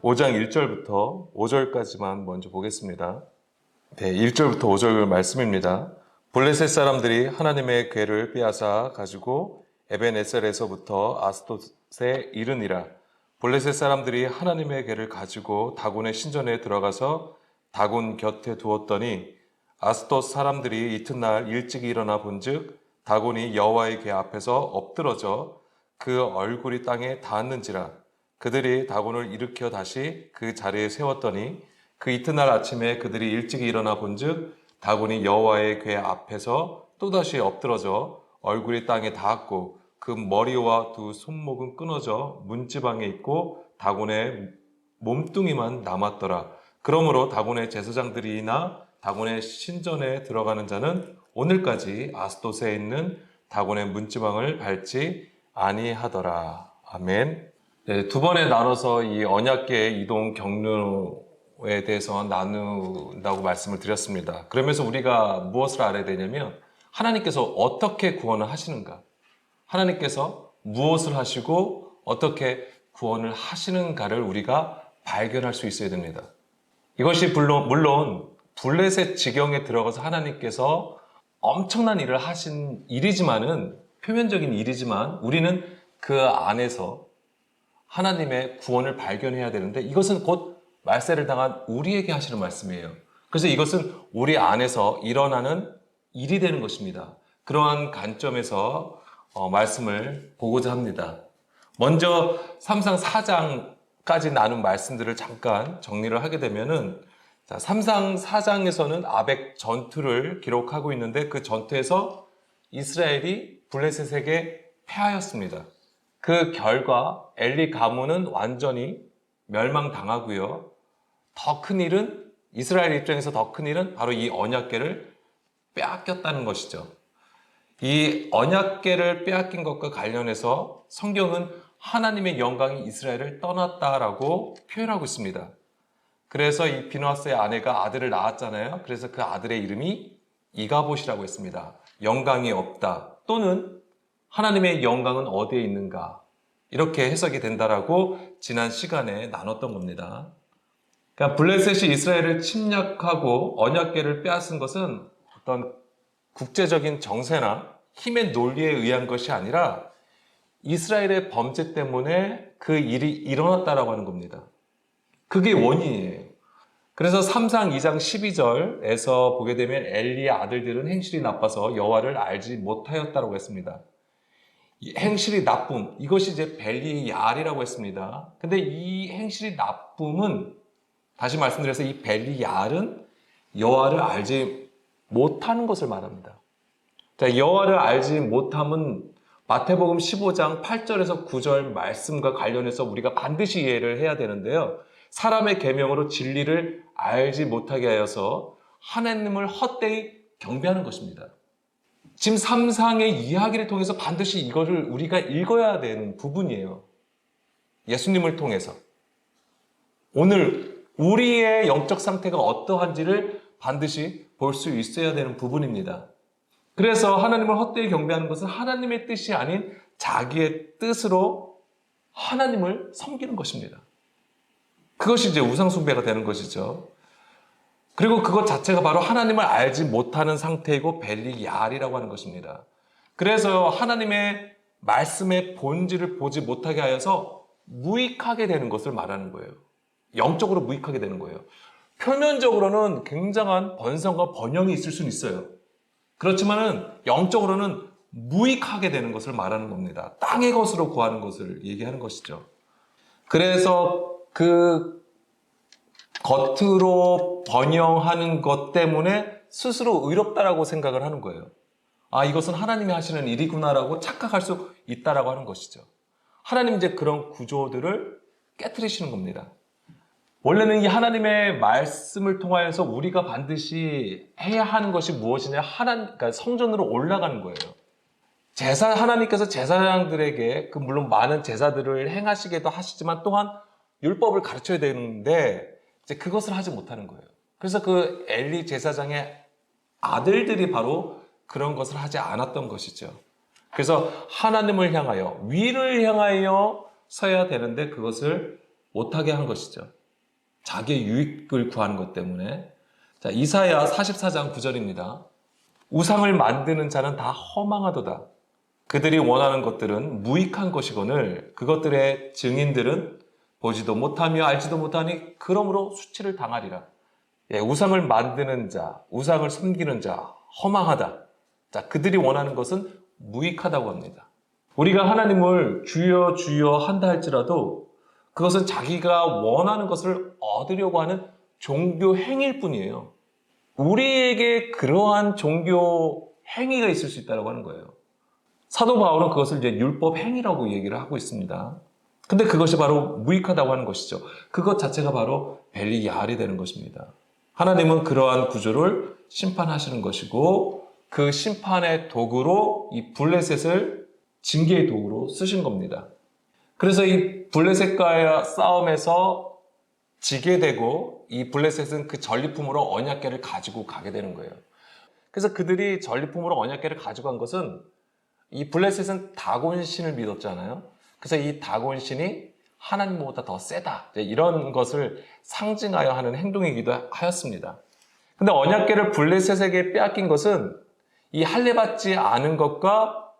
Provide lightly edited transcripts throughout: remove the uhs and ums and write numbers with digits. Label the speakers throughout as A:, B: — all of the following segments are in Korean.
A: 5장 1절부터 5절까지만 먼저 보겠습니다. 네, 1절부터 5절 말씀입니다. 블레셋 사람들이 하나님의 궤를 빼앗아 가지고 에벤에셀에서부터 아스돗에 이르니라. 블레셋 사람들이 하나님의 궤를 가지고 다곤의 신전에 들어가서 다곤 곁에 두었더니 아스돗 사람들이 이튿날 일찍 일어나 본즉 다곤이 여호와의 궤 앞에서 엎드러져 그 얼굴이 땅에 닿았는지라. 그들이 다곤을 일으켜 다시 그 자리에 세웠더니 그 이튿날 아침에 그들이 일찍 일어나 본즉 다곤이 여호와의 궤 앞에서 또다시 엎드러져 얼굴이 땅에 닿았고 그 머리와 두 손목은 끊어져 문지방에 있고 다곤의 몸뚱이만 남았더라. 그러므로 다곤의 제사장들이나 다곤의 신전에 들어가는 자는 오늘까지 아스돗에 있는 다곤의 문지방을 밟지 아니하더라. 아멘. 네, 두 번에 나눠서 이 언약궤의 이동 경로에 대해서 나눈다고 말씀을 드렸습니다. 그러면서 우리가 무엇을 알아야 되냐면 하나님께서 어떻게 구원을 하시는가, 하나님께서 무엇을 하시고 어떻게 구원을 하시는가를 우리가 발견할 수 있어야 됩니다. 이것이 물론 블레셋 지경에 들어가서 하나님께서 엄청난 일을 하신 일이지만은, 표면적인 일이지만 우리는 그 안에서 하나님의 구원을 발견해야 되는데, 이것은 곧 말세를 당한 우리에게 하시는 말씀이에요. 그래서 이것은 우리 안에서 일어나는 일이 되는 것입니다. 그러한 관점에서 말씀을 보고자 합니다. 먼저 3상 4장까지 나눈 말씀들을 잠깐 정리를 하게 되면은, 3상 4장에서는 아벡 전투를 기록하고 있는데, 그 전투에서 이스라엘이 블레셋에게 패하였습니다. 그 결과 엘리 가문은 완전히 멸망당하고요. 더 큰 일은, 이스라엘 입장에서 더 큰 일은 바로 이 언약궤를 빼앗겼다는 것이죠. 이 언약궤를 빼앗긴 것과 관련해서 성경은 하나님의 영광이 이스라엘을 떠났다라고 표현하고 있습니다. 그래서 이 비느하스의 아내가 아들을 낳았잖아요. 그래서 그 아들의 이름이 이가봇이라고 했습니다. 영광이 없다, 또는 하나님의 영광은 어디에 있는가, 이렇게 해석이 된다라고 지난 시간에 나눴던 겁니다. 그러니까 블레셋이 이스라엘을 침략하고 언약궤를 빼앗은 것은 어떤 국제적인 정세나 힘의 논리에 의한 것이 아니라 이스라엘의 범죄 때문에 그 일이 일어났다라고 하는 겁니다. 그게 원인이에요. 그래서 3상 2장 12절에서 보게 되면 엘리의 아들들은 행실이 나빠서 여호와를 알지 못하였다라고 했습니다. 이 행실이 나쁨, 이것이 이제 벨리얄이라고 했습니다. 근데 이 행실이 나쁨은, 다시 말씀드려서 이 벨리얄은 여호와를 알지 못하는 것을 말합니다. 자, 여호와를 알지 못함은 마태복음 15장 8절에서 9절 말씀과 관련해서 우리가 반드시 이해를 해야 되는데요. 사람의 계명으로 진리를 알지 못하게 하여서 하나님을 헛되이 경배하는 것입니다. 지금 3상의 이야기를 통해서 반드시 이거를 우리가 읽어야 되는 부분이에요. 예수님을 통해서. 오늘 우리의 영적 상태가 어떠한지를 반드시 볼 수 있어야 되는 부분입니다. 그래서 하나님을 헛되이 경배하는 것은 하나님의 뜻이 아닌 자기의 뜻으로 하나님을 섬기는 것입니다. 그것이 이제 우상숭배가 되는 것이죠. 그리고 그것 자체가 바로 하나님을 알지 못하는 상태이고 벨리얄이라고 하는 것입니다. 그래서 하나님의 말씀의 본질을 보지 못하게 하여서 무익하게 되는 것을 말하는 거예요. 영적으로 무익하게 되는 거예요. 표면적으로는 굉장한 번성과 번영이 있을 수는 있어요. 그렇지만은 영적으로는 무익하게 되는 것을 말하는 겁니다. 땅의 것으로 구하는 것을 얘기하는 것이죠. 그래서 그 겉으로 번영하는 것 때문에 스스로 의롭다라고 생각을 하는 거예요. 아, 이것은 하나님이 하시는 일이구나라고 착각할 수 있다라고 하는 것이죠. 하나님 이제 그런 구조들을 깨트리시는 겁니다. 원래는 이 하나님의 말씀을 통하여서 우리가 반드시 해야 하는 것이 무엇이냐, 그러니까 성전으로 올라가는 거예요. 하나님께서 제사장들에게 물론 많은 제사들을 행하시기도 하시지만 또한 율법을 가르쳐야 되는데 이제 그것을 하지 못하는 거예요. 그래서 그 엘리 제사장의 아들들이 바로 그런 것을 하지 않았던 것이죠. 그래서 하나님을 향하여, 위를 향하여 서야 되는데 그것을 못하게 한 것이죠. 자기의 유익을 구하는 것 때문에. 자, 이사야 44장 9절입니다. 우상을 만드는 자는 다 허망하도다. 그들이 원하는 것들은 무익한 것이거늘 그것들의 증인들은 보지도 못하며 알지도 못하니 그러므로 수치를 당하리라. 예, 우상을 만드는 자, 우상을 섬기는 자, 허망하다. 자, 그들이 원하는 것은 무익하다고 합니다. 우리가 하나님을 주여 주여 한다 할지라도 그것은 자기가 원하는 것을 얻으려고 하는 종교 행위일 뿐이에요. 우리에게 그러한 종교 행위가 있을 수 있다고 하는 거예요. 사도 바울은 그것을 이제 율법 행위라고 얘기를 하고 있습니다. 근데 그것이 바로 무익하다고 하는 것이죠. 그것 자체가 바로 벨리야알이 되는 것입니다. 하나님은 그러한 구조를 심판하시는 것이고 그 심판의 도구로 이 블레셋을 징계의 도구로 쓰신 겁니다. 그래서 이 블레셋과의 싸움에서 지게 되고 이 블레셋은 그 전리품으로 언약궤를 가지고 가게 되는 거예요. 그래서 그들이 전리품으로 언약궤를 가지고 간 것은 이 블레셋은 다곤신을 믿었잖아요. 그래서 이 다곤신이 하나님보다 더 세다. 이런 것을 상징하여 하는 행동이기도 하였습니다. 근데 언약궤를 블레셋에게 빼앗긴 것은 이 할례받지 않은 것과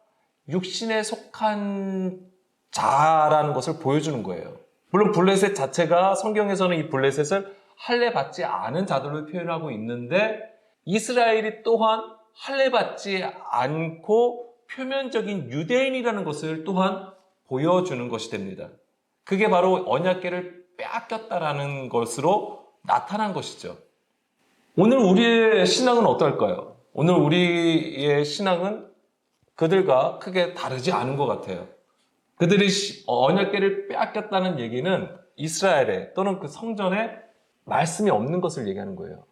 A: 육신에 속한 자라는 것을 보여주는 거예요. 물론 블레셋 자체가 성경에서는 이 블레셋을 할례받지 않은 자들로 표현하고 있는데 이스라엘이 또한 할례받지 않고 표면적인 유대인이라는 것을 또한 보여주는 것이 됩니다. 그게 바로 언약궤를 빼앗겼다라는 것으로 나타난 것이죠. 오늘 우리의 신앙은 어떨까요? 오늘 우리의 신앙은 그들과 크게 다르지 않은 것 같아요. 그들이 언약궤를 빼앗겼다는 얘기는 이스라엘에 또는 그 성전에 말씀이 없는 것을 얘기하는 거예요.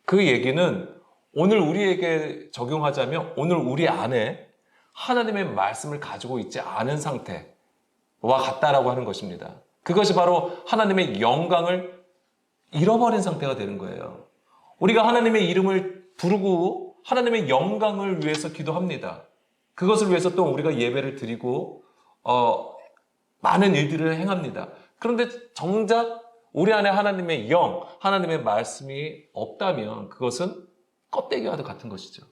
A: 그 얘기는 오늘 우리에게 적용하자면 오늘 우리 안에 하나님의 말씀을 가지고 있지 않은 상태와 같다라고 하는 것입니다. 그것이 바로 하나님의 영광을 잃어버린 상태가 되는 거예요. 우리가 하나님의 이름을 부르고 하나님의 영광을 위해서 기도합니다. 그것을 위해서 또 우리가 예배를 드리고 많은 일들을 행합니다. 그런데 정작 우리 안에 하나님의 영, 하나님의 말씀이 없다면 그것은 껍데기와도 같은 것이죠.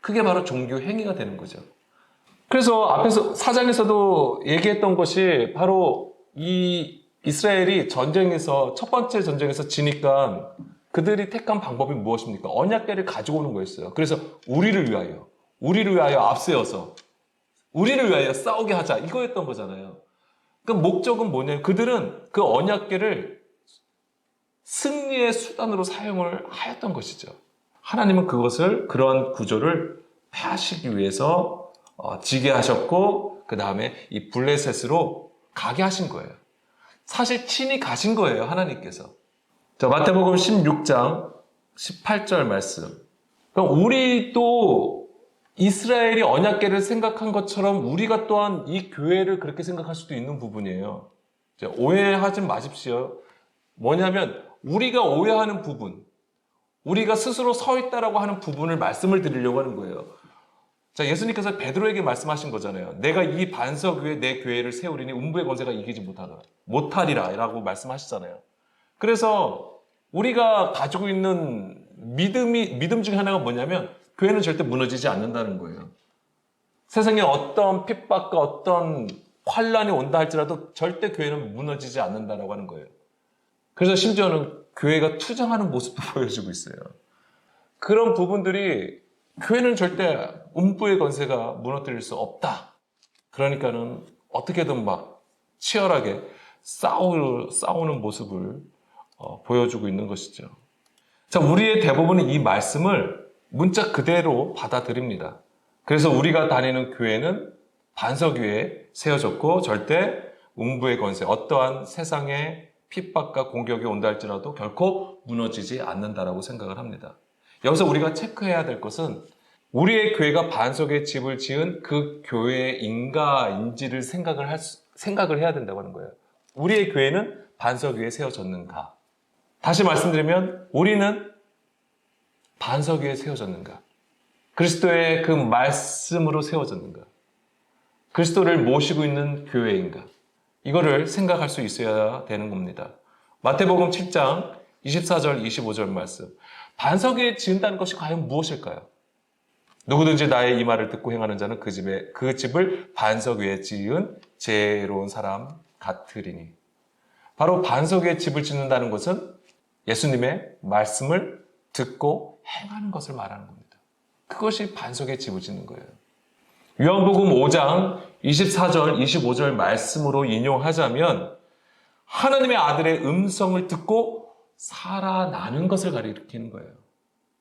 A: 그게 바로 종교 행위가 되는 거죠. 그래서 앞에서 4장에서도 얘기했던 것이 바로 이 이스라엘이 전쟁에서 첫 번째 전쟁에서 지니까 그들이 택한 방법이 무엇입니까? 언약궤를 가지고 오는 거였어요. 그래서 우리를 위하여 앞세워서 우리를 위하여 싸우게 하자 이거였던 거잖아요. 그 목적은 뭐냐면 그들은 그 언약궤를 승리의 수단으로 사용을 하였던 것이죠. 하나님은 그것을 그러한 구조를 폐하시기 위해서 지게 하셨고 그 다음에 이 블레셋으로 가게 하신 거예요. 사실 친히 가신 거예요. 하나님께서. 자, 마태복음 16장 18절 말씀. 그럼 우리도 이스라엘이 언약궤를 생각한 것처럼 우리가 또한 이 교회를 그렇게 생각할 수도 있는 부분이에요. 오해하지 마십시오. 뭐냐면 우리가 오해하는 부분, 우리가 스스로 서 있다라고 하는 부분을 말씀을 드리려고 하는 거예요. 자, 예수님께서 베드로에게 말씀하신 거잖아요. 내가 이 반석 위에 내 교회를 세우리니 음부의 권세가 이기지 못하리라 라고 말씀하시잖아요. 그래서 우리가 가지고 있는 믿음 중에 하나가 뭐냐면 교회는 절대 무너지지 않는다는 거예요. 세상에 어떤 핍박과 어떤 환란이 온다 할지라도 절대 교회는 무너지지 않는다라고 하는 거예요. 그래서 심지어는 교회가 투정하는 모습도 보여주고 있어요. 그런 부분들이 교회는 절대 음부의 권세가 무너뜨릴 수 없다. 그러니까는 어떻게든 막 치열하게 싸우는 모습을 보여주고 있는 것이죠. 자, 우리의 대부분은 이 말씀을 문자 그대로 받아들입니다. 그래서 우리가 다니는 교회는 반석 위에 세워졌고 절대 음부의 권세, 어떠한 세상의 핍박과 공격이 온다 할지라도 결코 무너지지 않는다라고 생각을 합니다. 여기서 우리가 체크해야 될 것은 우리의 교회가 반석의 집을 지은 그 교회의 인가인지를 생각을 해야 된다고 하는 거예요. 우리의 교회는 반석 위에 세워졌는가? 다시 말씀드리면 우리는 반석 위에 세워졌는가? 그리스도의 그 말씀으로 세워졌는가? 그리스도를 모시고 있는 교회인가? 이거를 생각할 수 있어야 되는 겁니다. 마태복음 7장 24절, 25절 말씀. 반석 위에 지은다는 것이 과연 무엇일까요? 누구든지 나의 이 말을 듣고 행하는 자는 그 집을 반석 위에 지은 지혜로운 사람 같으리니. 바로 반석 위에 집을 짓는다는 것은 예수님의 말씀을 듣고 행하는 것을 말하는 겁니다. 그것이 반석 위에 집을 짓는 거예요. 요한복음 5장 24절, 25절 말씀으로 인용하자면 하나님의 아들의 음성을 듣고 살아나는 것을 가리키는 거예요.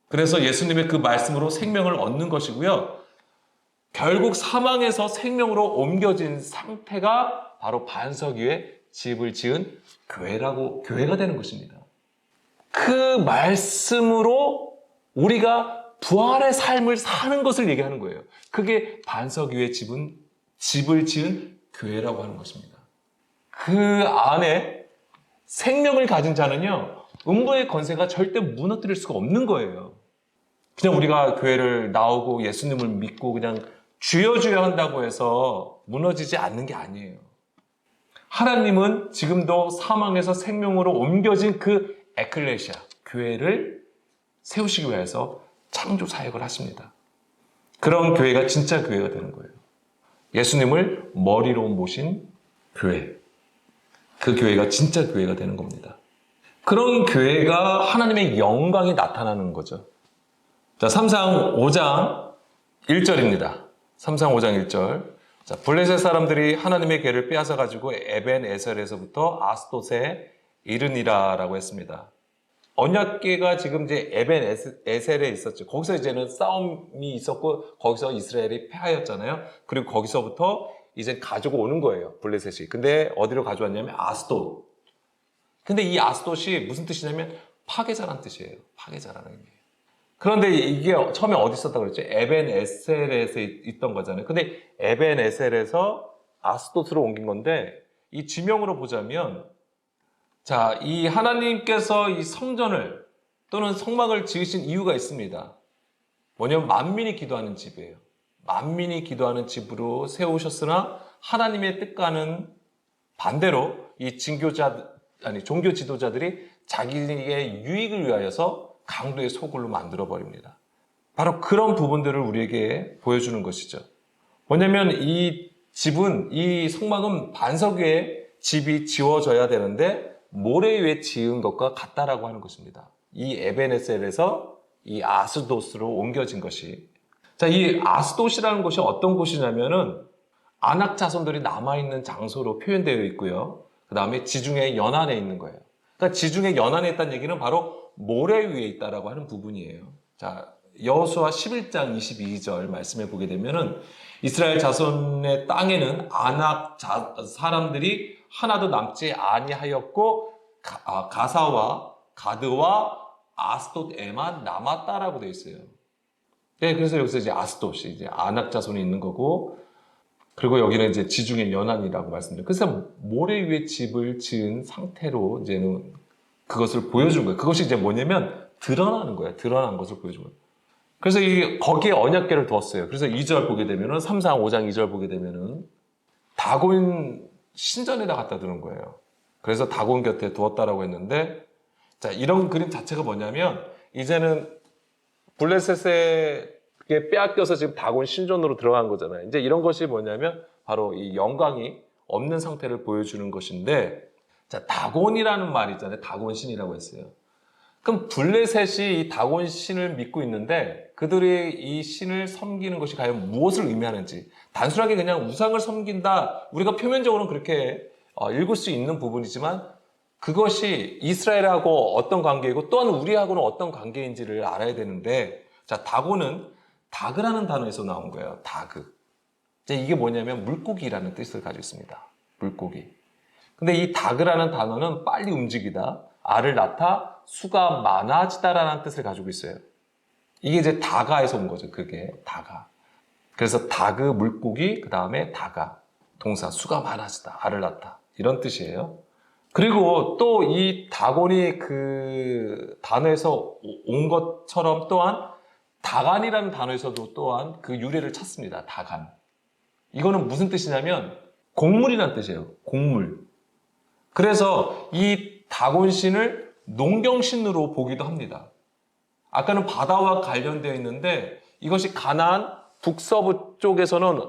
A: 그래서 예수님의 그 말씀으로 생명을 얻는 것이고요. 결국 사망에서 생명으로 옮겨진 상태가 바로 반석 위에 집을 지은 교회가 되는 것입니다. 그 말씀으로 우리가 부활의 삶을 사는 것을 얘기하는 거예요. 그게 반석 위에 집을 지은 교회라고 하는 것입니다. 그 안에 생명을 가진 자는요, 음부의 권세가 절대 무너뜨릴 수가 없는 거예요. 그냥 우리가 교회를 나오고 예수님을 믿고 그냥 주여 한다고 해서 무너지지 않는 게 아니에요. 하나님은 지금도 사망에서 생명으로 옮겨진 그 에클레시아, 교회를 세우시기 위해서 창조 사역을 하십니다. 그런 교회가 진짜 교회가 되는 거예요. 예수님을 머리로 모신 교회. 그 교회가 진짜 교회가 되는 겁니다. 그런 교회가 하나님의 영광이 나타나는 거죠. 자, 3상 5장 1절입니다. 3상 5장 1절. 자, 블레셋 사람들이 하나님의 궤를 빼앗아가지고 에벤에셀에서부터 아스돗에 이르니라라고 했습니다. 언약궤가 지금 이제 에벤에셀에 있었죠. 거기서 이제는 싸움이 있었고 거기서 이스라엘이 패하였잖아요. 그리고 거기서부터 이제 가지고 오는 거예요. 블레셋이. 근데 어디로 가져왔냐면 아스돗. 근데 이 아스돗이 무슨 뜻이냐면 파괴자라는 뜻이에요. 파괴자라는 게. 그런데 이게 처음에 어디 있었다고 그랬죠? 에벤에셀에서 있던 거잖아요. 근데 에벤에셀에서 아스돗으로 옮긴 건데 이 지명으로 보자면 자, 이 하나님께서 이 성전을 또는 성막을 지으신 이유가 있습니다. 뭐냐면 만민이 기도하는 집이에요. 만민이 기도하는 집으로 세우셨으나 하나님의 뜻과는 반대로 이 종교 지도자들이 자기의 유익을 위하여서 강도의 소굴로 만들어버립니다. 바로 그런 부분들을 우리에게 보여주는 것이죠. 뭐냐면 이 성막은 반석 위에 집이 지워져야 되는데 모래 위에 지은 것과 같다라고 하는 것입니다. 이 에벤에셀에서 이 아스돗으로 옮겨진 것이. 자, 이 아스돗이라는 곳이 어떤 곳이냐면은 아낙 자손들이 남아있는 장소로 표현되어 있고요. 그 다음에 지중해 연안에 있는 거예요. 그러니까 지중해 연안에 있다는 얘기는 바로 모래 위에 있다라고 하는 부분이에요. 자, 여호수아 11장 22절 말씀해 보게 되면은 이스라엘 자손의 땅에는 아낙 사람들이 하나도 남지 아니하였고 가사와 가드와 아스돗에만 남았다라고 되어 있어요. 네, 그래서 여기서 이제 아스돗이 이제 아낙 자손이 있는 거고, 그리고 여기는 이제 지중해 연안이라고 말씀드려요. 그래서 모래 위에 집을 지은 상태로 이제는 그것을 보여준 거예요. 그것이 이제 뭐냐면 드러나는 거예요. 드러난 것을 보여준 거예요. 그래서 거기에 언약궤를 두었어요. 그래서 2절 보게 되면은 3상 5장 2절 보게 되면은 다곤 신전에다 갖다 두는 거예요. 그래서 다곤 곁에 두었다라고 했는데, 자, 이런 그림 자체가 뭐냐면 이제는 블레셋에게 빼앗겨서 지금 다곤 신전으로 들어간 거잖아요. 이제 이런 것이 뭐냐면 바로 이 영광이 없는 상태를 보여주는 것인데, 자, 다곤이라는 말이 있잖아요. 다곤 신이라고 했어요. 그럼 블레셋이 이 다곤 신을 믿고 있는데 그들이 이 신을 섬기는 것이 과연 무엇을 의미하는지, 단순하게 그냥 우상을 섬긴다, 우리가 표면적으로는 그렇게 읽을 수 있는 부분이지만 그것이 이스라엘하고 어떤 관계이고 또한 우리하고는 어떤 관계인지를 알아야 되는데, 자, 다곤은 다그라는 단어에서 나온 거예요. 다그. 이게 뭐냐면 물고기라는 뜻을 가지고 있습니다. 물고기. 근데 이 다그라는 단어는 빨리 움직이다, 알을 낳다, 수가 많아지다라는 뜻을 가지고 있어요. 이게 이제 다가에서 온 거죠. 그게 다가. 그래서 다그 물고기, 그 다음에 다가 동사, 수가 많아지다, 알을 낳다, 이런 뜻이에요. 그리고 또 이 다곤이 그 단어에서 온 것처럼 또한 다간이라는 단어에서도 또한 그 유래를 찾습니다. 다간. 이거는 무슨 뜻이냐면 곡물이란 뜻이에요. 곡물. 그래서 이 다곤신을 농경신으로 보기도 합니다. 아까는 바다와 관련되어 있는데 이것이 가나안 북서부 쪽에서는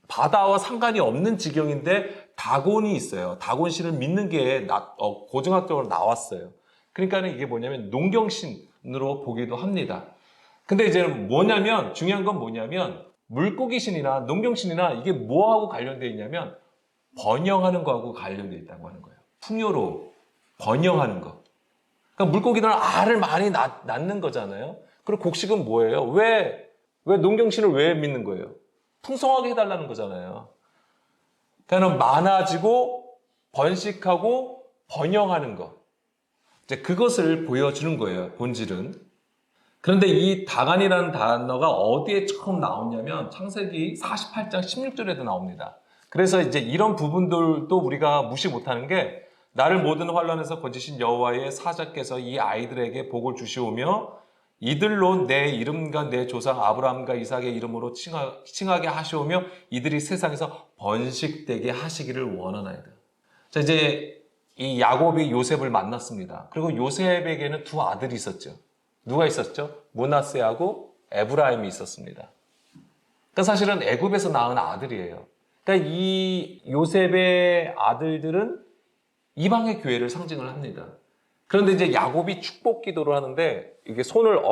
A: 바다와 상관이 없는 지경인데 다곤이 있어요. 다곤신을 믿는 게 고등학적으로 나왔어요. 그러니까 이게 뭐냐면 농경신으로 보기도 합니다. 근데 이제 뭐냐면 중요한 건 뭐냐면 물고기신이나 농경신이나 이게 뭐하고 관련되어 있냐면 번영하는 거하고 관련되어 있다고 하는 거예요. 풍요로 번영하는 거. 그러니까 물고기들은 알을 많이 낳는 거잖아요. 그리고 곡식은 뭐예요? 왜 농경신을 왜 믿는 거예요? 풍성하게 해달라는 거잖아요. 그러니까 많아지고 번식하고 번영하는 거. 이제 그것을 보여주는 거예요. 본질은. 그런데 이 다간이라는 단어가 어디에 처음 나오냐면 창세기 48장 16절에도 나옵니다. 그래서 이제 이런 부분들도 우리가 무시 못하는 게 나를 모든 환난에서 건지신 여호와의 사자께서 이 아이들에게 복을 주시오며 이들로 내 이름과 내 조상 아브라함과 이삭의 이름으로 칭하게 하시오며 이들이 세상에서 번식되게 하시기를 원하나이다. 자, 이제 이 야곱이 요셉을 만났습니다. 그리고 요셉에게는 두 아들이 있었죠. 누가 있었죠? 므낫세하고 에브라임이 있었습니다. 그러니까 사실은 애굽에서 낳은 아들이에요. 그러니까 이 요셉의 아들들은 이방의 교회를 상징을 합니다. 그런데 이제 야곱이 축복 기도를 하는데 이게 손을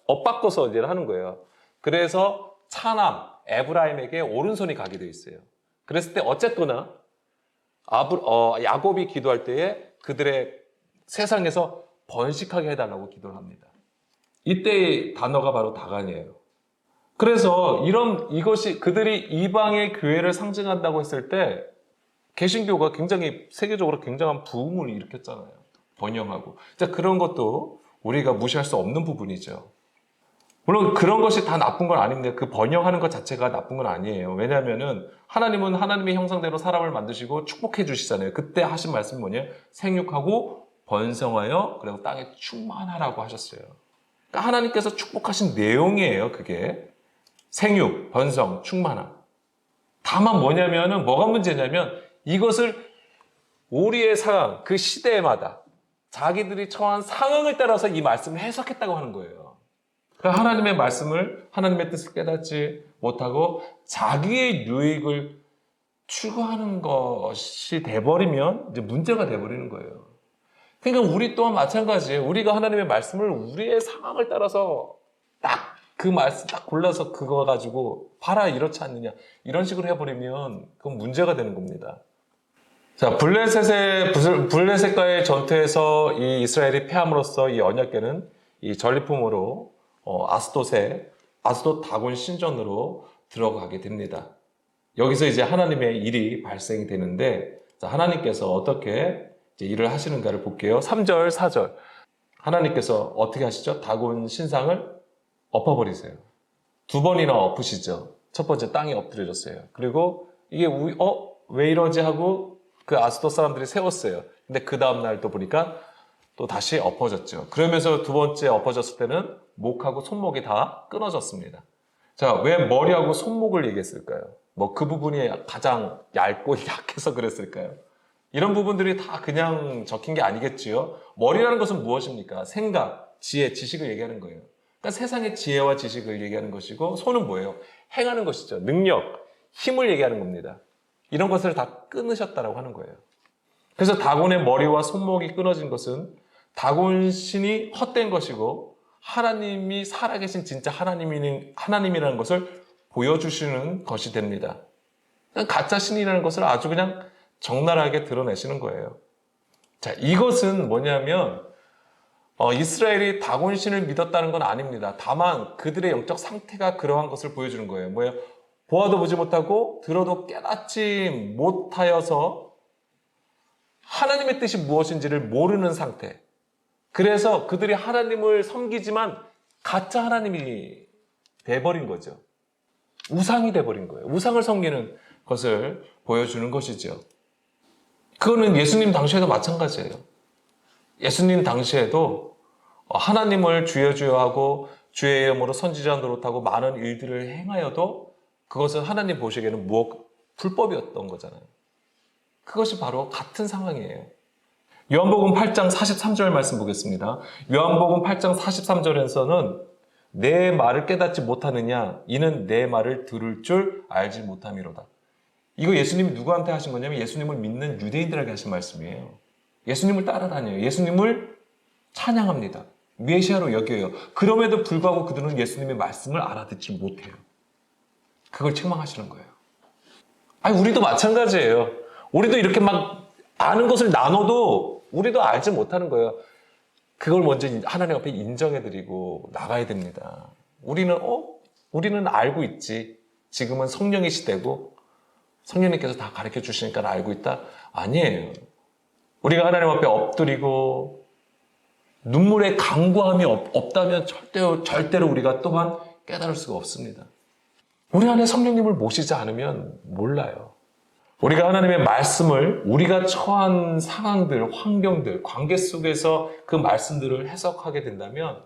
A: 엇바꿔서 이제 하는 거예요. 그래서 차남 에브라임에게 오른손이 가게 되어 있어요. 그랬을 때 어쨌거나 야곱이 기도할 때에 그들의 세상에서 번식하게 해달라고 기도를 합니다. 이때의 단어가 바로 다간이에요. 그래서 이것이 그들이 이방의 교회를 상징한다고 했을 때 개신교가 굉장히 세계적으로 굉장한 부흥을 일으켰잖아요. 번영하고. 그런 것도 우리가 무시할 수 없는 부분이죠. 물론 그런 것이 다 나쁜 건 아닙니다. 그 번영하는 것 자체가 나쁜 건 아니에요. 왜냐하면은 하나님은 하나님의 형상대로 사람을 만드시고 축복해 주시잖아요. 그때 하신 말씀이 뭐냐? 생육하고 번성하여 그리고 땅에 충만하라고 하셨어요. 그러니까 하나님께서 축복하신 내용이에요. 그게 생육, 번성, 충만함. 다만 뭐냐면은 뭐가 문제냐면 이것을 우리의 상황, 그 시대마다 자기들이 처한 상황을 따라서 이 말씀을 해석했다고 하는 거예요. 그러니까 하나님의 말씀을, 하나님의 뜻을 깨닫지 못하고 자기의 유익을 추구하는 것이 돼버리면 이제 문제가 돼버리는 거예요. 그러니까 우리 또한 마찬가지예요. 우리가 하나님의 말씀을 우리의 상황을 따라서 딱 그 말씀 딱 골라서 그거 가지고 봐라 이렇지 않느냐 이런 식으로 해버리면 그건 문제가 되는 겁니다. 자, 블레셋과의 전투에서 이 이스라엘이 패함으로써 이 언약궤는 이 전리품으로 아스돗 다곤 신전으로 들어가게 됩니다. 여기서 이제 하나님의 일이 발생이 되는데 자, 하나님께서 어떻게 이제 일을 하시는가를 볼게요. 3절, 4절. 하나님께서 어떻게 하시죠? 다곤 신상을 엎어버리세요. 두 번이나 엎으시죠. 첫 번째 땅에 엎드려졌어요. 그리고 이게 왜 이러지 하고 그 아스돗 사람들이 세웠어요. 근데 그 다음날 또 보니까 또 다시 엎어졌죠. 그러면서 두 번째 엎어졌을 때는 목하고 손목이 다 끊어졌습니다. 자, 왜 머리하고 손목을 얘기했을까요? 뭐 그 부분이 가장 얇고 약해서 그랬을까요? 이런 부분들이 다 그냥 적힌 게 아니겠지요. 머리라는 것은 무엇입니까? 생각, 지혜, 지식을 얘기하는 거예요. 그러니까 세상의 지혜와 지식을 얘기하는 것이고 손은 뭐예요? 행하는 것이죠. 능력, 힘을 얘기하는 겁니다. 이런 것을 다 끊으셨다라고 하는 거예요. 그래서 다곤의 머리와 손목이 끊어진 것은 다곤 신이 헛된 것이고 하나님이 살아계신 진짜 하나님이라는 것을 보여주시는 것이 됩니다. 가짜 신이라는 것을 아주 그냥 적나라하게 드러내시는 거예요. 자, 이것은 뭐냐면 이스라엘이 다곤 신을 믿었다는 건 아닙니다. 다만 그들의 영적 상태가 그러한 것을 보여주는 거예요. 뭐예요? 보아도 보지 못하고 들어도 깨닫지 못하여서 하나님의 뜻이 무엇인지를 모르는 상태. 그래서 그들이 하나님을 섬기지만 가짜 하나님이 돼버린 거죠. 우상이 돼버린 거예요. 우상을 섬기는 것을 보여주는 것이죠. 그거는 예수님 당시에도 마찬가지예요. 예수님 당시에도 하나님을 주여 주여 하고 주의 이름으로 선지자 노릇하고 많은 일들을 행하여도 그것은 하나님 보시기에는 불법이었던 거잖아요. 그것이 바로 같은 상황이에요. 요한복음 8장 43절 말씀 보겠습니다. 요한복음 8장 43절에서는 내 말을 깨닫지 못하느냐 이는 내 말을 들을 줄 알지 못함이로다. 이거 예수님이 누구한테 하신 거냐면 예수님을 믿는 유대인들에게 하신 말씀이에요. 예수님을 따라다녀요. 예수님을 찬양합니다. 메시아로 여겨요. 그럼에도 불구하고 그들은 예수님의 말씀을 알아듣지 못해요. 그걸 책망하시는 거예요. 아니, 우리도 마찬가지예요. 우리도 이렇게 막 아는 것을 나눠도 우리도 알지 못하는 거예요. 그걸 먼저 하나님 앞에 인정해드리고 나가야 됩니다. 우리는 알고 있지. 지금은 성령의 시대고 성령님께서 다 가르쳐 주시니까 알고 있다? 아니에요. 우리가 하나님 앞에 엎드리고 눈물의 강구함이 없다면 절대로 우리가 또한 깨달을 수가 없습니다. 우리 안에 성령님을 모시지 않으면 몰라요. 우리가 하나님의 말씀을 우리가 처한 상황들, 환경들, 관계 속에서 그 말씀들을 해석하게 된다면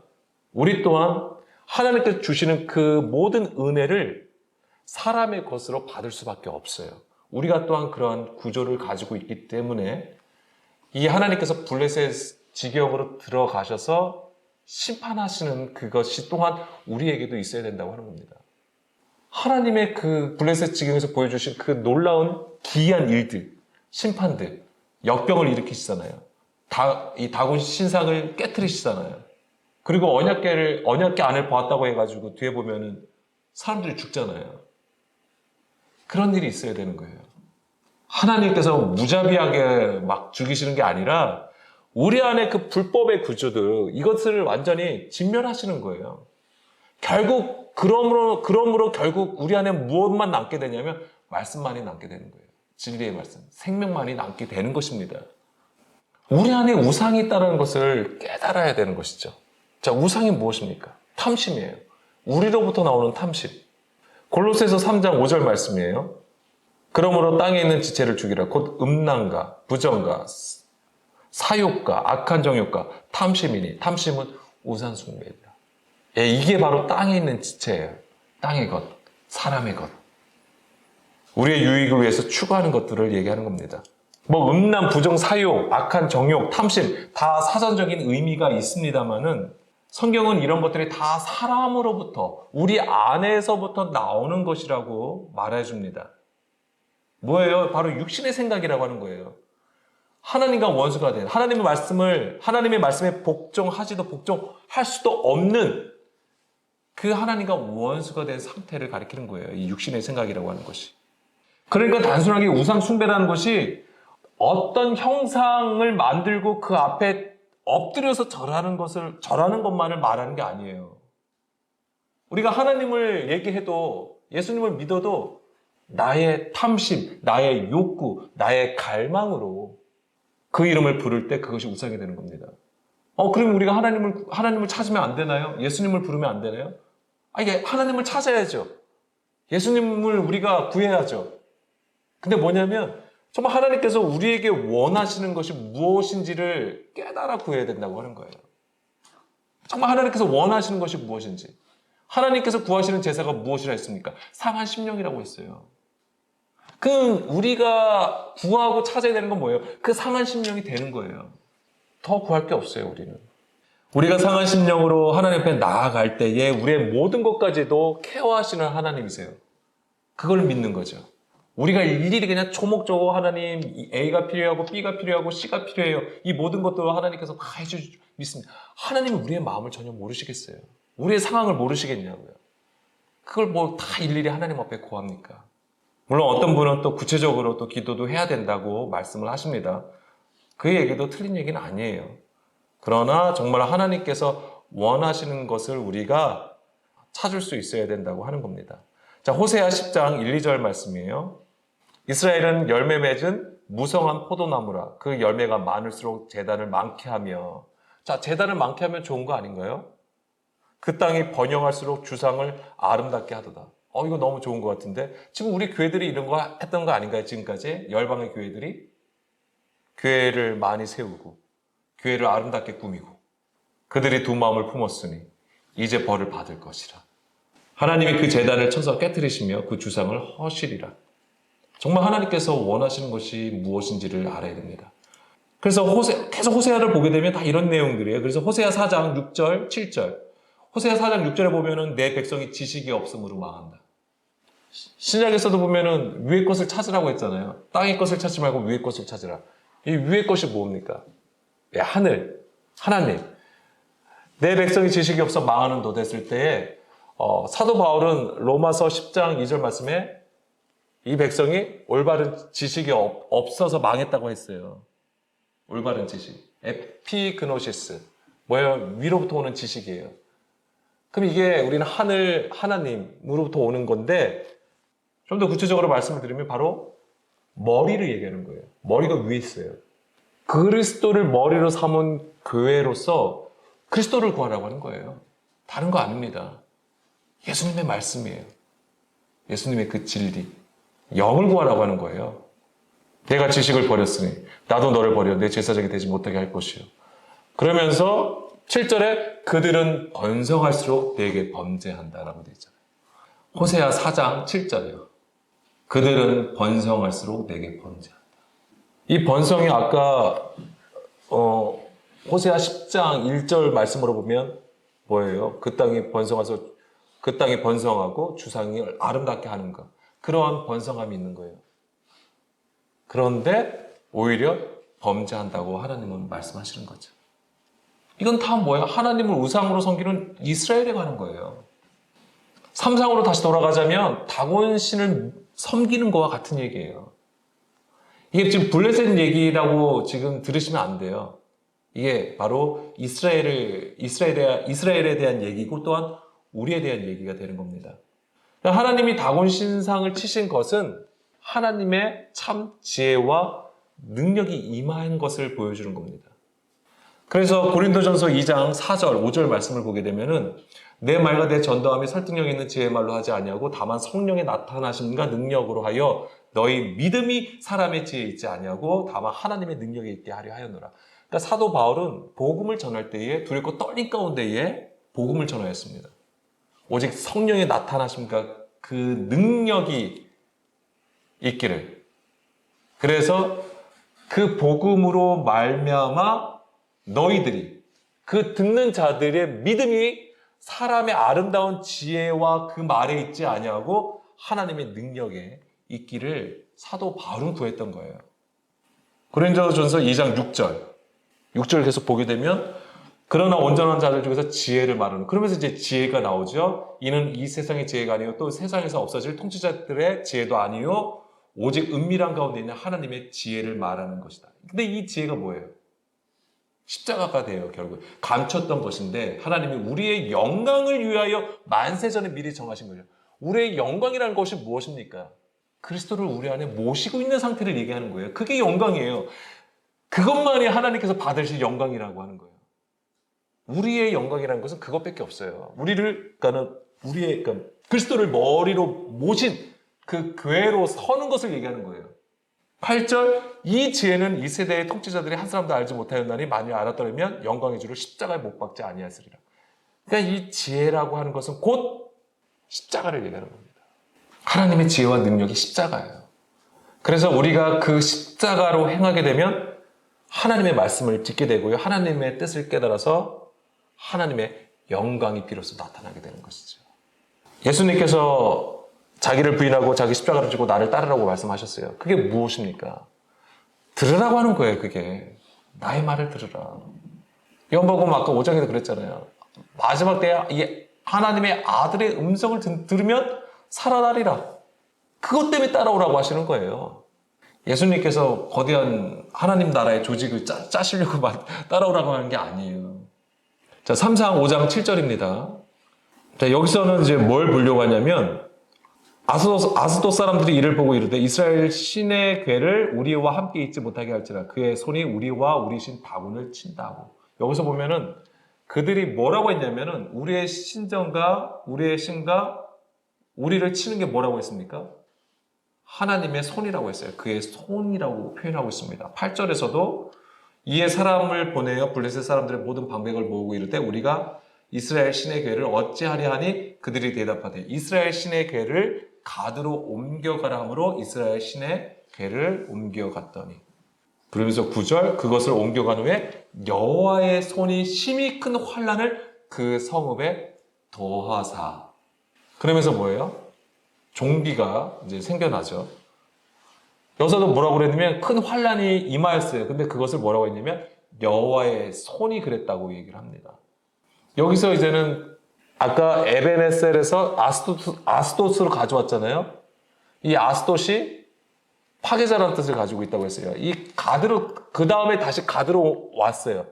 A: 우리 또한 하나님께서 주시는 그 모든 은혜를 사람의 것으로 받을 수밖에 없어요. 우리가 또한 그러한 구조를 가지고 있기 때문에 이 하나님께서 블레셋 지경으로 들어가셔서 심판하시는 그것이 또한 우리에게도 있어야 된다고 하는 겁니다. 하나님의 그 블레셋 지경에서 보여주신 그 놀라운 기이한 일들, 심판들, 역병을 일으키시잖아요. 이 다곤 신상을 깨트리시잖아요. 그리고 언약궤 안을 보았다고 해가지고 뒤에 보면은 사람들이 죽잖아요. 그런 일이 있어야 되는 거예요. 하나님께서 무자비하게 막 죽이시는 게 아니라 우리 안에 그 불법의 구조들, 이것을 완전히 진멸하시는 거예요. 결국 그러므로 결국 우리 안에 무엇만 남게 되냐면 말씀만이 남게 되는 거예요. 진리의 말씀, 생명만이 남게 되는 것입니다. 우리 안에 우상이 있다는 것을 깨달아야 되는 것이죠. 자, 우상이 무엇입니까? 탐심이에요. 우리로부터 나오는 탐심. 골로새서 3장 5절 말씀이에요. 그러므로 땅에 있는 지체를 죽이라. 곧 음란과 부정과 사욕과 악한 정욕과 탐심이니 탐심은 우상 숭배이다. 예, 이게 바로 땅에 있는 지체예요. 땅의 것, 사람의 것. 우리의 유익을 위해서 추구하는 것들을 얘기하는 겁니다. 뭐 음란, 부정, 사욕, 악한 정욕, 탐심 다 사전적인 의미가 있습니다만은 성경은 이런 것들이 다 사람으로부터 우리 안에서부터 나오는 것이라고 말해줍니다. 뭐예요? 바로 육신의 생각이라고 하는 거예요. 하나님과 원수가 된 하나님의 말씀에 복종하지도 복종할 수도 없는 그 하나님과 원수가 된 상태를 가리키는 거예요. 이 육신의 생각이라고 하는 것이. 그러니까 단순하게 우상 숭배라는 것이 어떤 형상을 만들고 그 앞에 엎드려서 절하는 것만을 말하는 게 아니에요. 우리가 하나님을 얘기해도 예수님을 믿어도 나의 탐심, 나의 욕구, 나의 갈망으로 그 이름을 부를 때 그것이 우상이 되는 겁니다. 그럼 우리가 하나님을 찾으면 안 되나요? 예수님을 부르면 안 되나요? 이게 하나님을 찾아야죠. 예수님을 우리가 구해야죠. 근데 뭐냐면 정말 하나님께서 우리에게 원하시는 것이 무엇인지를 깨달아 구해야 된다고 하는 거예요. 정말 하나님께서 원하시는 것이 무엇인지. 하나님께서 구하시는 제사가 무엇이라 했습니까? 상한 심령이라고 했어요. 우리가 구하고 찾아야 되는 건 뭐예요? 그 상한 심령이 되는 거예요. 더 구할 게 없어요, 우리는. 우리가 상한 심령으로 하나님 앞에 나아갈 때에 우리의 모든 것까지도 케어하시는 하나님이세요. 그걸 믿는 거죠. 우리가 일일이 그냥 초목적으로 하나님 A가 필요하고 B가 필요하고 C가 필요해요. 이 모든 것들을 하나님께서 다 해주시고 믿습니다. 하나님은 우리의 마음을 전혀 모르시겠어요. 우리의 상황을 모르시겠냐고요. 그걸 다 일일이 하나님 앞에 구합니까? 물론 어떤 분은 또 구체적으로 또 기도도 해야 된다고 말씀을 하십니다. 그 얘기도 틀린 얘기는 아니에요. 그러나 정말 하나님께서 원하시는 것을 우리가 찾을 수 있어야 된다고 하는 겁니다. 자, 호세아 10장 1, 2절 말씀이에요. 이스라엘은 열매 맺은 무성한 포도나무라. 그 열매가 많을수록 제단을 많게 하며. 자, 제단을 많게 하면 좋은 거 아닌가요? 그 땅이 번영할수록 주상을 아름답게 하도다. 이거 너무 좋은 것 같은데 지금 우리 교회들이 이런 거 했던 거 아닌가요? 지금까지 열방의 교회들이 교회를 많이 세우고 교회를 아름답게 꾸미고 그들이 두 마음을 품었으니 이제 벌을 받을 것이라. 하나님이 그 제단을 쳐서 깨뜨리시며 그 주상을 허시리라. 정말 하나님께서 원하시는 것이 무엇인지를 알아야 됩니다. 그래서 계속 호세아를 보게 되면 다 이런 내용들이에요. 그래서 호세아 4장 6절, 7절. 호세아 4장 6절에 보면은 내 백성이 지식이 없음으로 망한다. 신약에서도 보면은 위의 것을 찾으라고 했잖아요. 땅의 것을 찾지 말고 위의 것을 찾으라. 이 위의 것이 뭡니까? 하늘, 하나님. 내 백성이 지식이 없어 망하는 도 됐을 때에 사도 바울은 로마서 10장 2절 말씀에 이 백성이 올바른 지식이 없어서 망했다고 했어요. 올바른 지식. 에피그노시스. 뭐예요? 위로부터 오는 지식이에요. 그럼 이게 우리는 하나님으로부터 오는 건데, 좀 더 구체적으로 말씀을 드리면 바로 머리를 얘기하는 거예요. 머리가 위에 있어요. 그리스도를 머리로 삼은 교회로서 그리스도를 구하라고 하는 거예요. 다른 거 아닙니다. 예수님의 말씀이에요. 예수님의 그 진리. 영을 구하라고 하는 거예요. 내가 지식을 버렸으니 나도 너를 버려 내 제사장이 되지 못하게 할 것이요. 그러면서 7절에 그들은 번성할수록 내게 범죄한다라고 되어 있잖아요. 호세아 4장 7절이요. 그들은 번성할수록 내게 범죄한다. 이 번성이 아까 호세아 10장 1절 말씀으로 보면 뭐예요? 그 땅이 번성하고 주상이 아름답게 하는 것. 그러한 번성함이 있는 거예요. 그런데 오히려 범죄한다고 하나님은 말씀하시는 거죠. 이건 다 뭐예요? 하나님을 우상으로 섬기는 이스라엘에 관한 거예요. 삼상으로 다시 돌아가자면 다곤신을 섬기는 거와 같은 얘기예요. 이게 지금 블레셋 얘기라고 지금 들으시면 안 돼요. 이게 바로 이스라엘에 대한 얘기고 또한 우리에 대한 얘기가 되는 겁니다. 하나님이 다곤 신상을 치신 것은 하나님의 참 지혜와 능력이 임한 것을 보여주는 겁니다. 그래서 고린도전서 2장 4절, 5절 말씀을 보게 되면은 내 말과 내 전도함이 설득력 있는 지혜의 말로 하지 아니하고 다만 성령의 나타나심과 능력으로 하여 너희 믿음이 사람의 지혜에 있지 아니하고 다만 하나님의 능력에 있게 하려 하였노라. 그러니까 사도 바울은 복음을 전할 때에 두렵고 떨린 가운데에 복음을 전하였습니다. 오직 성령의 나타나심과 그 능력이 있기를. 그래서 그 복음으로 말미암아 너희들이 그 듣는 자들의 믿음이 사람의 아름다운 지혜와 그 말에 있지 아니하고 하나님의 능력에 있기를 사도 바울은 구했던 거예요. 고린도전서 2장 6절 계속 보게 되면 그러나 온전한 자들 중에서 지혜를 말하는, 그러면서 이제 지혜가 나오죠. 이는 이 세상의 지혜가 아니요 또 세상에서 없어질 통치자들의 지혜도 아니요 오직 은밀한 가운데 있는 하나님의 지혜를 말하는 것이다. 근데 이 지혜가 뭐예요? 십자가가 돼요. 결국 감췄던 것인데 하나님이 우리의 영광을 위하여 만세전에 미리 정하신 거죠. 우리의 영광이라는 것이 무엇입니까? 그리스도를 우리 안에 모시고 있는 상태를 얘기하는 거예요. 그게 영광이에요. 그것만이 하나님께서 받으실 영광이라고 하는 거예요. 우리의 영광이라는 것은 그것밖에 없어요. 그러니까 그리스도를 머리로 모신 그 교회로 서는 것을 얘기하는 거예요. 8절, 이 지혜는 이 세대의 통치자들이 한 사람도 알지 못하였나니 만일 알았더라면 영광의 주를 십자가에 못 박지 아니하였으리라. 그러니까 이 지혜라고 하는 것은 곧 십자가를 얘기하는 겁니다. 하나님의 지혜와 능력이 십자가예요. 그래서 우리가 그 십자가로 행하게 되면 하나님의 말씀을 듣게 되고요. 하나님의 뜻을 깨달아서 하나님의 영광이 비로소 나타나게 되는 것이죠. 예수님께서 자기를 부인하고 자기 십자가를 지고 나를 따르라고 말씀하셨어요. 그게 무엇입니까? 들으라고 하는 거예요. 그게 나의 말을 들으라. 요한복음 아까 5장에도 그랬잖아요. 마지막 때에 이 하나님의 아들의 음성을 들으면 살아나리라. 그것 때문에 따라오라고 하시는 거예요. 예수님께서 거대한 하나님 나라의 조직을 짜시려고 따라오라고 하는 게 아니에요. 자, 3상 5장 7절입니다. 자, 여기서는 이제 뭘 보려고 하냐면 아스돗 사람들이 이를 보고 이르되 이스라엘 신의 괴를 우리와 함께 있지 못하게 할지라 그의 손이 우리와 우리 신 다곤을 친다고. 여기서 보면은 그들이 뭐라고 했냐면은 우리의 신정과 우리의 신과 우리를 치는 게 뭐라고 했습니까? 하나님의 손이라고 했어요. 그의 손이라고 표현하고 있습니다. 8절에서도 이에 사람을 보내어 블레셋 사람들의 모든 방백을 모으고 이르되 우리가 이스라엘 신의 괴를 어찌하려 하니 그들이 대답하되 이스라엘 신의 괴를 가드로 옮겨가라 함으로 이스라엘 신의 궤를 옮겨갔더니. 그러면서 9절, 그것을 옮겨간 후에 여호와의 손이 심히 큰 환란을 그 성읍에 더하사. 그러면서 뭐예요? 종기가 이제 생겨나죠. 여기서도 뭐라고 그랬냐면 큰 환란이 임하였어요. 근데 그것을 뭐라고 했냐면 여호와의 손이 그랬다고 얘기를 합니다. 여기서 이제는 아까 에벤에셀에서 아스도스로 가져왔잖아요. 이 아스돗이 파괴자라는 뜻을 가지고 있다고 했어요. 이 가드로, 그 다음에 다시 가드로 왔어요.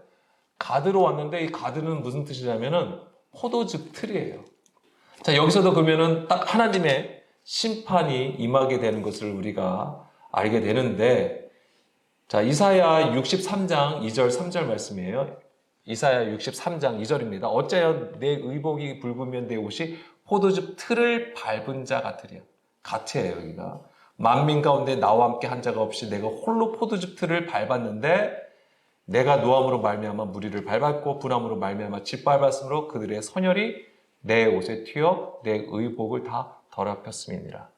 A: 가드로 왔는데 이 가드는 무슨 뜻이냐면은 포도즙 틀이에요. 자, 여기서도 그러면은 딱 하나님의 심판이 임하게 되는 것을 우리가 알게 되는데, 자, 이사야 63장 2절 3절 말씀이에요. 이사야 63장 2절입니다. 어째여 내 의복이 붉으면 내 옷이 포도즙 틀을 밟은 자 같으랴. 같이에요, 여기가. 만민 가운데 나와 함께 한 자가 없이 내가 홀로 포도즙 틀을 밟았는데 내가 노함으로 말미암아 무리를 밟았고 분함으로 말미암아 짓밟았으므로 그들의 선혈이 내 옷에 튀어 내 의복을 다 더럽혔음이니라.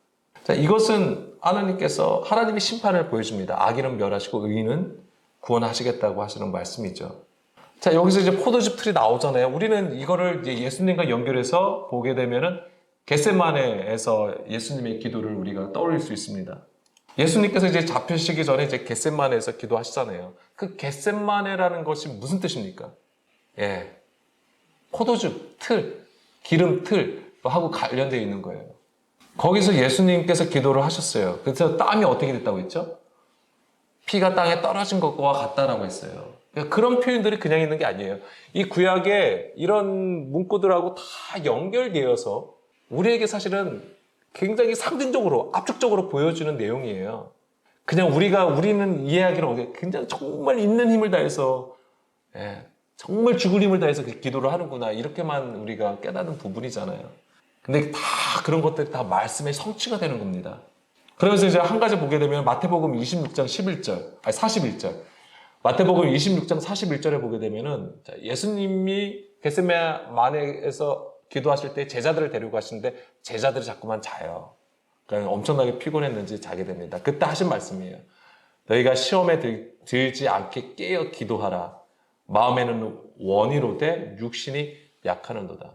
A: 자, 이것은 하나님의 심판을 보여줍니다. 악인은 멸하시고 의인은 구원하시겠다고 하시는 말씀이죠. 자, 여기서 이제 포도즙 틀이 나오잖아요. 우리는 이거를 이제 예수님과 연결해서 보게 되면은 겟세마네에서 예수님의 기도를 우리가 떠올릴 수 있습니다. 예수님께서 이제 잡히시기 전에 이제 겟세마네에서 기도하시잖아요. 그 겟세마네라는 것이 무슨 뜻입니까? 예. 포도즙 틀, 기름 틀 하고 관련되어 있는 거예요. 거기서 예수님께서 기도를 하셨어요. 그래서 땀이 어떻게 됐다고 했죠? 피가 땅에 떨어진 것과 같다라고 했어요. 그러니까 그런 표현들이 그냥 있는 게 아니에요. 이 구약에 이런 문구들하고 다 연결되어서 우리에게 사실은 굉장히 상징적으로, 압축적으로 보여주는 내용이에요. 그냥 우리는 이해하기를 굉장히 정말 있는 힘을 다해서, 정말 죽을 힘을 다해서 기도를 하는구나. 이렇게만 우리가 깨닫는 부분이잖아요. 근데 다 그런 것들이 다 말씀의 성취가 되는 겁니다. 그러면서 이제 한 가지 보게 되면 마태복음 26장 41절. 마태복음 26장 41절에 보게 되면은 예수님이 겟세마네에서 기도하실 때 제자들을 데리고 가시는데 제자들이 자꾸만 자요. 그러니까 엄청나게 피곤했는지 자게 됩니다. 그때 하신 말씀이에요. 너희가 시험에 들지 않게 깨어 기도하라. 마음에는 원이로되 육신이 약하는도다.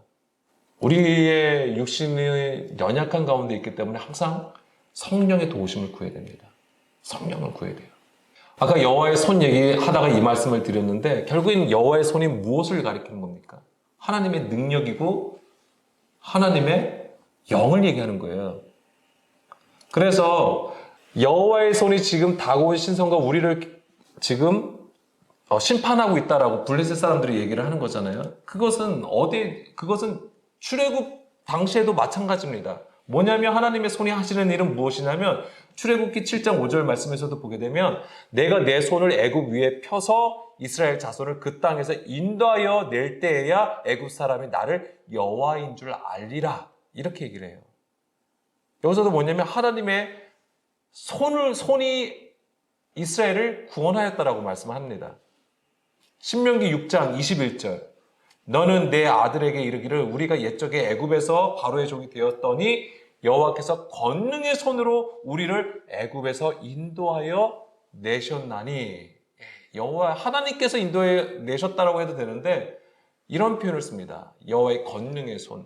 A: 우리의 육신이 연약한 가운데 있기 때문에 항상 성령의 도우심을 구해야 됩니다. 성령을 구해야 돼요. 아까 여호와의 손 얘기하다가 이 말씀을 드렸는데 결국엔 여호와의 손이 무엇을 가리키는 겁니까? 하나님의 능력이고 하나님의 영을 얘기하는 거예요. 그래서 여호와의 손이 지금 다가온 신성과 우리를 지금 심판하고 있다라고 블레셋 사람들이 얘기를 하는 거잖아요. 그것은 출애굽 당시에도 마찬가지입니다. 뭐냐면 하나님의 손이 하시는 일은 무엇이냐면 출애굽기 7장 5절 말씀에서도 보게 되면 내가 내 손을 애굽 위에 펴서 이스라엘 자손을 그 땅에서 인도하여 낼 때에야 애굽 사람이 나를 여호와인 줄 알리라. 이렇게 얘기를 해요. 여기서도 뭐냐면 하나님의 손이 이스라엘을 구원하였다라고 말씀합니다. 신명기 6장 21절. 너는 내 아들에게 이르기를 우리가 옛적에 애굽에서 바로의 종이 되었더니 여호와께서 권능의 손으로 우리를 애굽에서 인도하여 내셨나니. 여호와 하나님께서 인도해 내셨다라고 해도 되는데 이런 표현을 씁니다. 여호와의 권능의 손.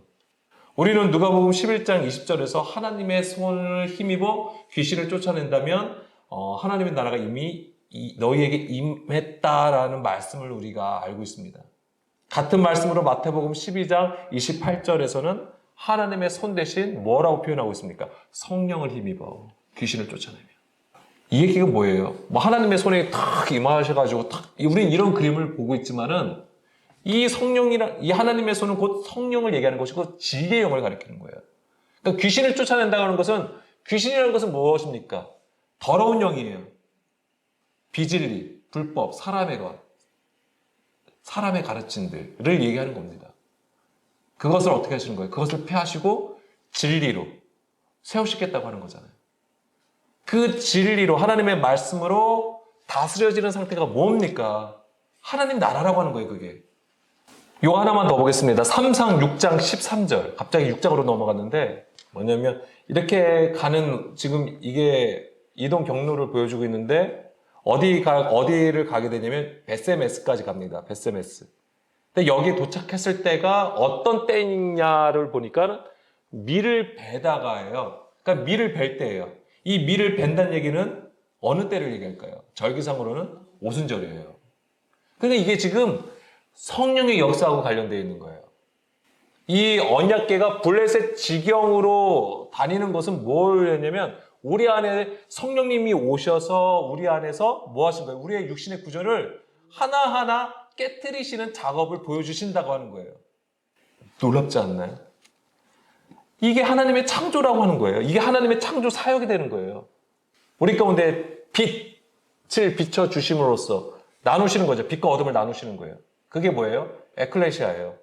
A: 우리는 누가복음 11장 20절에서 하나님의 손을 힘입어 귀신을 쫓아낸다면 하나님의 나라가 이미 너희에게 임했다라는 말씀을 우리가 알고 있습니다. 같은 말씀으로 마태복음 12장 28절에서는 하나님의 손 대신 뭐라고 표현하고 있습니까? 성령을 힘입어 귀신을 쫓아내며. 이 얘기가 뭐예요? 하나님의 손에 탁 임하셔가지고 우리는 이런 그림을 보고 있지만은 이 하나님의 손은 곧 성령을 얘기하는 것이고 진리의 영을 가리키는 거예요. 그러니까 귀신을 쫓아낸다는 것은 귀신이라는 것은 무엇입니까? 더러운 영이에요. 비진리, 불법, 사람의 것, 사람의 가르침들을 얘기하는 겁니다. 그것을 어떻게 하시는 거예요? 그것을 폐하시고 진리로 세우시겠다고 하는 거잖아요. 그 진리로 하나님의 말씀으로 다스려지는 상태가 뭡니까? 하나님 나라라고 하는 거예요, 그게. 요 하나만 더 보겠습니다. 3상 6장 13절. 갑자기 6장으로 넘어갔는데 뭐냐면 이렇게 가는 지금 이게 이동 경로를 보여주고 있는데 어디를 가게 되냐면 베세메스까지 갑니다. 베세메스. 근데 여기 도착했을 때가 어떤 때냐를 보니까 밀을 베다가예요. 그러니까 밀을 벨 때예요. 이 밀을 벤다는 얘기는 어느 때를 얘기할까요? 절기상으로는 오순절이에요. 그러니까 이게 지금 성령의 역사하고 관련되어 있는 거예요. 이 언약궤가 블레셋 지경으로 다니는 것은 뭘 했냐면 우리 안에 성령님이 오셔서 우리 안에서 뭐 하신 거예요? 우리의 육신의 구조를 하나하나 깨트리시는 작업을 보여주신다고 하는 거예요. 놀랍지 않나요? 이게 하나님의 창조라고 하는 거예요. 이게 하나님의 창조 사역이 되는 거예요. 우리 가운데 빛을 비춰주심으로써 나누시는 거죠. 빛과 어둠을 나누시는 거예요. 그게 뭐예요? 에클레시아예요.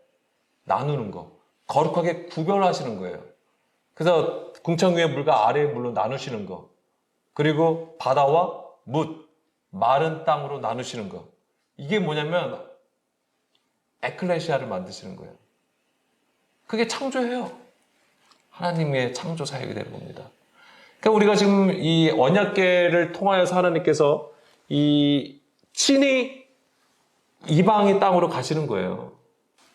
A: 나누는 거. 거룩하게 구별하시는 거예요. 그래서 궁창 위의 물과 아래의 물로 나누시는 거. 그리고 바다와 뭇, 마른 땅으로 나누시는 거. 이게 뭐냐면 에클레시아를 만드시는 거예요. 그게 창조예요. 하나님의 창조 사역이 되는 겁니다. 그러니까 우리가 지금 이 언약궤를 통하여서 하나님께서 이 친히 이방의 땅으로 가시는 거예요.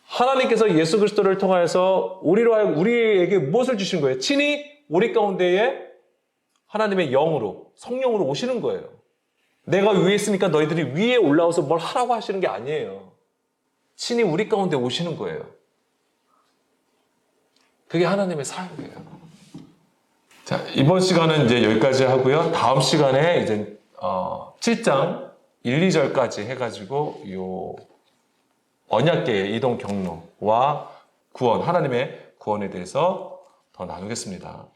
A: 하나님께서 예수 그리스도를 통하여서 우리에게 무엇을 주시는 거예요? 친히 우리 가운데에 하나님의 영으로, 성령으로 오시는 거예요. 내가 위에 있으니까 너희들이 위에 올라와서 뭘 하라고 하시는 게 아니에요. 친히 우리 가운데 오시는 거예요. 그게 하나님의 사역이에요. 자, 이번 시간은 이제 여기까지 하고요. 다음 시간에 이제 7장 1, 2절까지 해가지고 요 언약궤의 이동 경로와 구원, 하나님의 구원에 대해서 더 나누겠습니다.